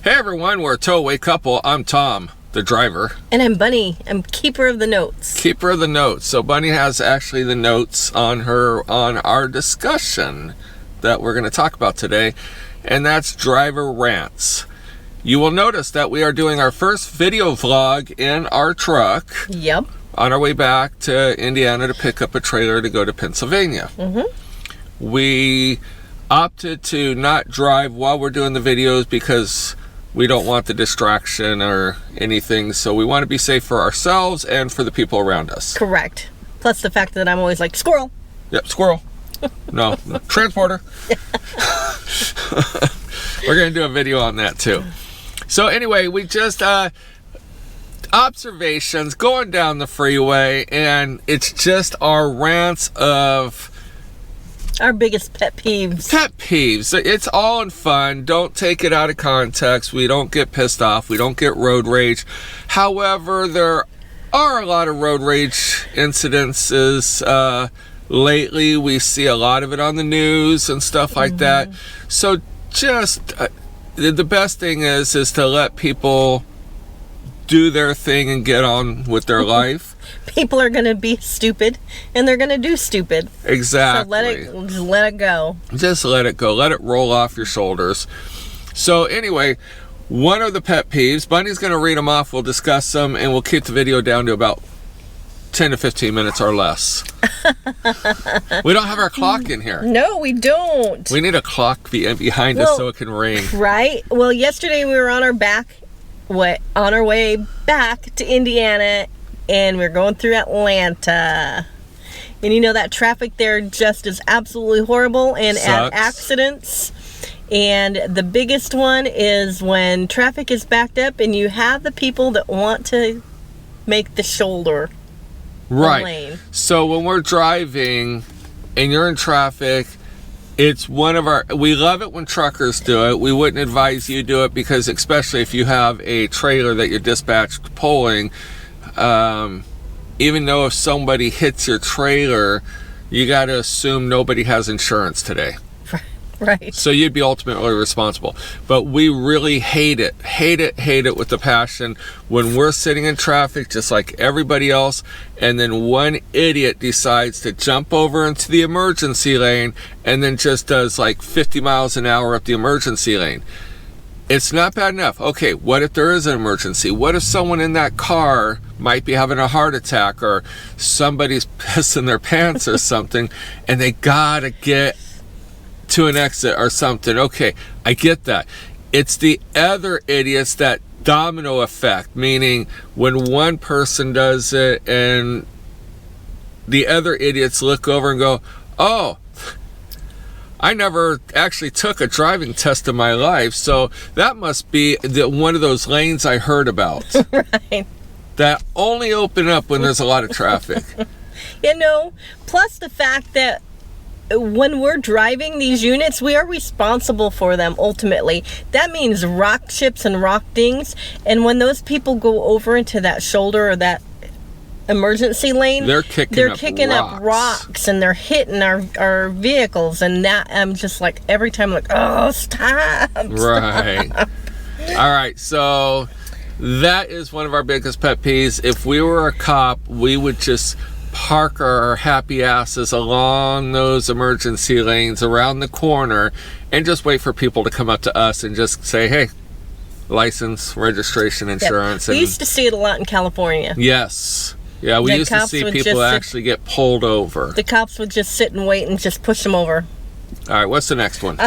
Hey everyone, we're a TowawayCouple. I'm Tom, the driver. And I'm Bunny. I'm keeper of the notes. Keeper of the notes. So Bunny has actually the notes on our discussion that we're going to talk about today, and that's driver rants. You will notice that we are doing our first video vlog in our truck. Yep. On our way back to Indiana to pick up a trailer to go to Pennsylvania. We opted to not drive while we're doing the videos because we don't want the distraction or anything, so we want to be safe for ourselves and for the people around us. Correct. Plus the fact that I'm always like, squirrel. Yep, squirrel. No, transporter. We're going to do a video on that too. So anyway, we just, observations going down the freeway, and it's just our rants of our biggest pet peeves. Pet peeves. It's all in fun. Don't take it out of context. We don't get pissed off. We don't get road rage. However, there are a lot of road rage incidences lately. We see a lot of it on the news and stuff like that. So just the best thing is to let people do their thing and get on with their life. People are going to be stupid, and they're going to do stupid. Exactly. So let it go. Just let it go. Let it roll off your shoulders. So anyway, one of the pet peeves, Bunny's going to read them off. We'll discuss them, and we'll keep the video down to about 10 to 15 minutes or less. We don't have our clock in here. No, we don't. We need a clock behind us so it can ring. Right. Well, yesterday we were on our way back to Indiana, and we're going through Atlanta. And you know that traffic there just is absolutely horrible and add accidents. And the biggest one is when traffic is backed up and you have the people that want to make the shoulder lane. So when we're driving and you're in traffic, it's one of we love it when truckers do it. We wouldn't advise you do it because, especially if you have a trailer that you're dispatched pulling, even though if somebody hits your trailer, you got to assume nobody has insurance today. Right. So you'd be ultimately responsible. But we really hate it with the passion when we're sitting in traffic just like everybody else, and then one idiot decides to jump over into the emergency lane and then just does like 50 miles an hour up the emergency lane. It's not bad enough. Okay, what if there is an emergency? What if someone in that car might be having a heart attack, or somebody's pissing their pants or something, and they gotta get to an exit or something? Okay, I get that. It's the other idiots, that domino effect, meaning when one person does it and the other idiots look over and go, oh, I never actually took a driving test in my life, so that must be one of those lanes I heard about. Right. That only open up when there's a lot of traffic. You know, plus the fact that when we're driving these units, we are responsible for them ultimately. That means rock chips and rock dings. And when those people go over into that shoulder or that emergency lane, they're kicking up rocks and they're hitting our vehicles. And that, I'm just like, every time I'm like, oh, stop. Right. All right. So that is one of our biggest pet peeves. If we were a cop, we would just park our happy asses along those emergency lanes around the corner and just wait for people to come up to us and just say, hey, license, registration, insurance. We used to see it a lot in California. Yes. Yeah, we used to see people actually get pulled over. The cops would just sit and wait and just push them over. All right, what's the next one?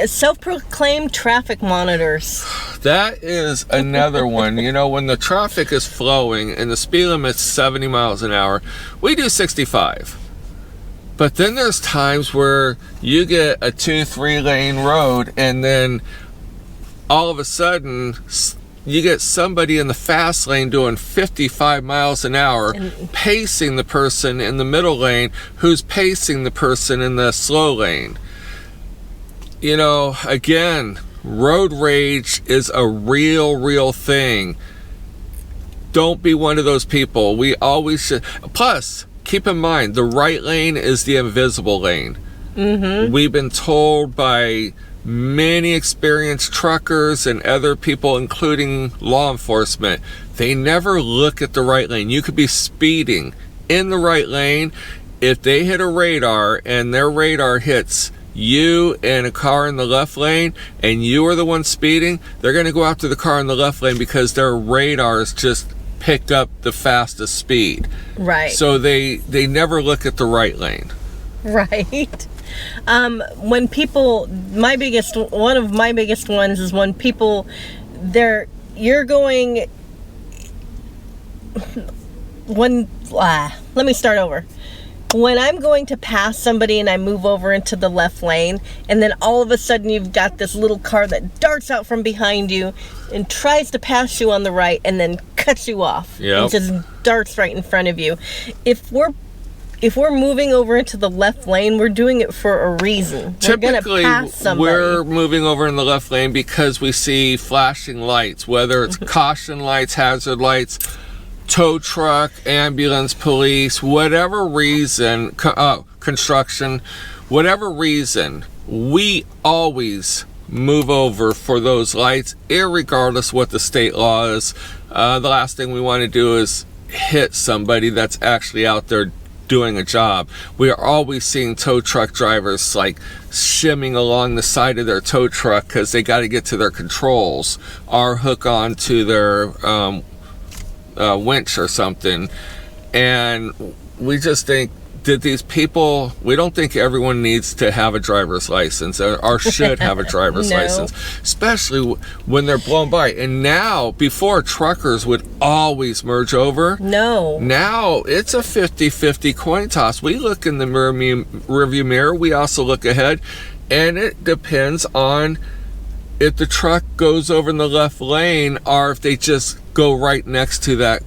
Self-proclaimed traffic monitors. That is another one. You know, when the traffic is flowing and the speed limit's 70 miles an hour, we do 65. But then there's times where you get a 2-3 lane road, and then all of a sudden you get somebody in the fast lane doing 55 miles an hour, pacing the person in the middle lane who's pacing the person in the slow lane. You know, again, road rage is a real thing. Don't be one of those people. We always should. Plus, keep in mind, the right lane is the invisible lane. We've been told by many experienced truckers and other people, including law enforcement, they never look at the right lane. You could be speeding in the right lane. If they hit a radar and their radar hits you and a car in the left lane and you are the one speeding, they're going to go after the car in the left lane because their radars just picked up the fastest speed. Right. So they never look at the right lane. Right. When people, one of my biggest ones is when people, you're going, let me start over. When I'm going to pass somebody and I move over into the left lane, and then all of a sudden you've got this little car that darts out from behind you and tries to pass you on the right and then cuts you off. Yep. And just darts right in front of you. If we're moving over into the left lane, we're doing it for a reason. Typically, we're pass somebody. We're moving over in the left lane because we see flashing lights, whether it's caution lights, hazard lights, tow truck, ambulance, police, whatever reason, construction, whatever reason, we always move over for those lights, irregardless what the state law is. The last thing we want to do is hit somebody that's actually out there doing a job. We are always seeing tow truck drivers like shimming along the side of their tow truck because they got to get to their controls or hook on to their winch or something. And we just think, did these people, we don't think everyone needs to have a driver's license or should have a driver's No. license, especially when they're blown by. And now, before, truckers would always merge over. No. Now it's a 50-50 coin toss. We look in the rearview mirror, we also look ahead, and it depends on if the truck goes over in the left lane or if they just go right next to that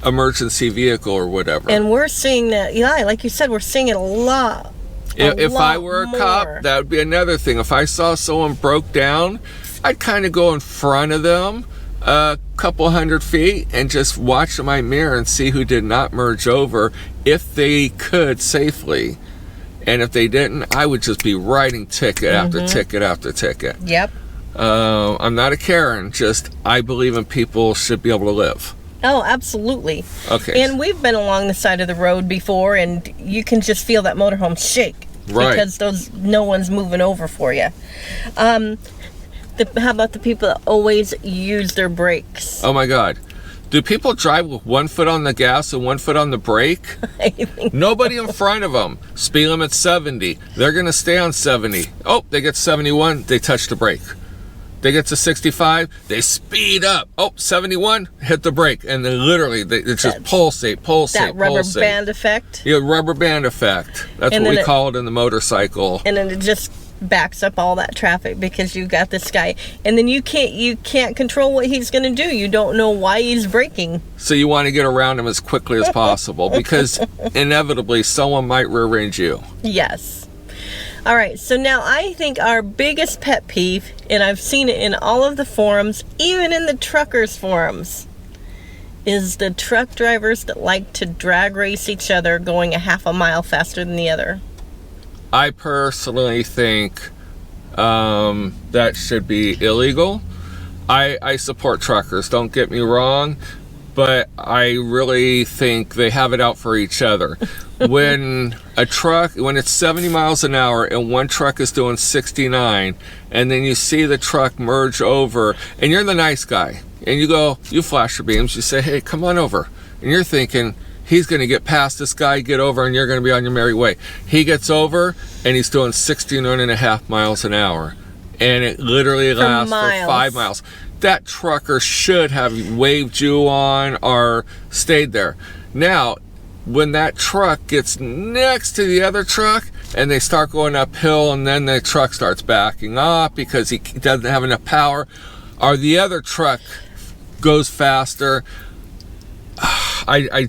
emergency vehicle or whatever. And we're seeing that, yeah, like you said, we're seeing it a lot. If I were a cop, that would be another thing. If I saw someone broke down, I'd kind of go in front of them a couple 100 feet and just watch my mirror and see who did not merge over if they could safely. And if they didn't, I would just be writing ticket after ticket after ticket. Yep. I'm not a Karen, just I believe in people should be able to live. Oh, absolutely. Okay. And we've been along the side of the road before, and you can just feel that motorhome shake. Right. Because no one's moving over for you. How about the people that always use their brakes? Oh my God. Do people drive with 1 foot on the gas and 1 foot on the brake? I think Nobody in front of them. Speed limit 70. They're going to stay on 70. Oh, they get 71. They touch the brake. They get to 65, they speed up. Oh, 71, hit the brake. And then literally, they just pulsate. that rubber band effect. Yeah, rubber band effect. That's And what then we call it in the motorcycle. And then it just backs up all that traffic because you got this guy. And then you can't control what he's going to do. You don't know why he's braking. So you want to get around him as quickly as possible because inevitably someone might rear end you. Yes. All right, so now I think our biggest pet peeve, and I've seen it in all of the forums, even in the truckers forums, is the truck drivers that like to drag race each other going a half a mile faster than the other. I personally think that should be illegal. I support truckers, don't get me wrong, but I really think they have it out for each other. When it's 70 miles an hour and one truck is doing 69, and then you see the truck merge over, and you're the nice guy, and you flash your beams, you say, hey, come on over. And you're thinking, he's going to get past this guy, get over, and you're going to be on your merry way. He gets over, and he's doing 69.5 miles an hour. And it literally lasts for 5 miles. That trucker should have waved you on or stayed there. Now, when that truck gets next to the other truck and they start going uphill and then the truck starts backing up because he doesn't have enough power, or the other truck goes faster, I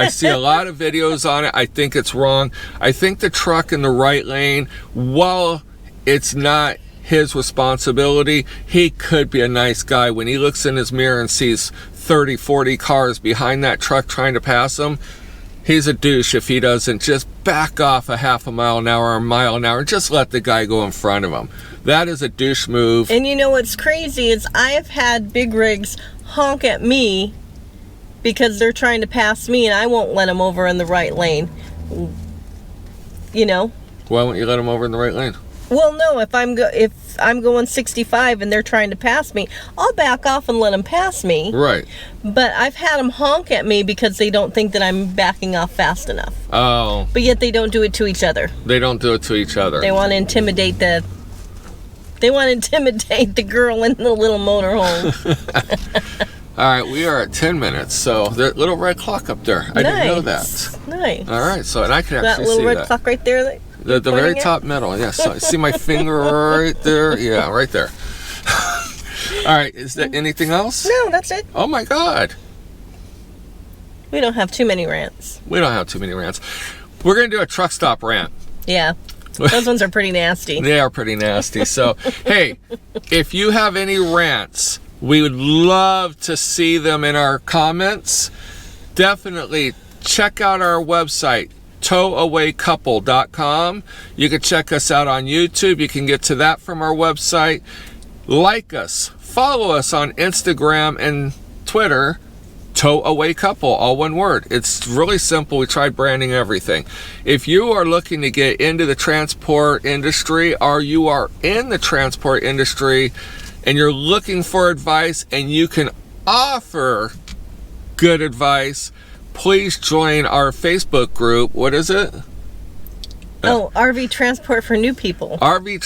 see a lot of videos on it. I think it's wrong. I think the truck in the right lane, while it's not his responsibility, he could be a nice guy. When he looks in his mirror and sees 30, 40 cars behind that truck trying to pass him, he's a douche if he doesn't just back off a half a mile an hour or a mile an hour and just let the guy go in front of him. That is a douche move. And you know what's crazy is I have had big rigs honk at me because they're trying to pass me and I won't let them over in the right lane. You know? Why won't you let him over in the right lane? Well, no, if I'm going 65 and they're trying to pass me, I'll back off and let them pass me. Right. But I've had them honk at me because they don't think that I'm backing off fast enough. Oh. But yet they don't do it to each other. They don't do it to each other. They want to intimidate the girl in the little motorhome. All right, we are at 10 minutes, so the little red clock up there. I didn't know that. Nice. All right, so and I can actually see that. Little red clock right there. The very top middle, yes. So see my finger right there? Yeah, right there. All right, is there anything else? No, that's it. Oh my God. We don't have too many rants. We don't have too many rants. We're going to do a truck stop rant. Yeah. Those ones are pretty nasty. They are pretty nasty. So, hey, if you have any rants, we would love to see them in our comments. Definitely check out our website, TowawayCouple.com. You can check us out on YouTube. You can get to that from our website. Like us. Follow us on Instagram and Twitter. TowawayCouple, all one word. It's really simple. We tried branding everything. If you are looking to get into the transport industry, or you are in the transport industry and you're looking for advice and you can offer good advice, please join our Facebook group. What is it? Oh, RV Transport for New People. RV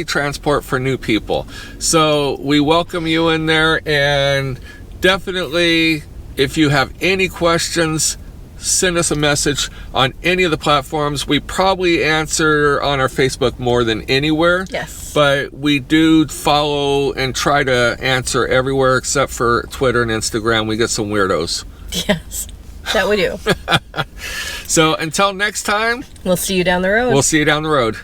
Transport for New People. So we welcome you in there, and definitely, if you have any questions, send us a message on any of the platforms. We probably answer on our Facebook more than anywhere. Yes. But we do follow and try to answer everywhere except for Twitter and Instagram. We get some weirdos. Yes, that we do. So until next time, we'll see you down the road. We'll see you down the road.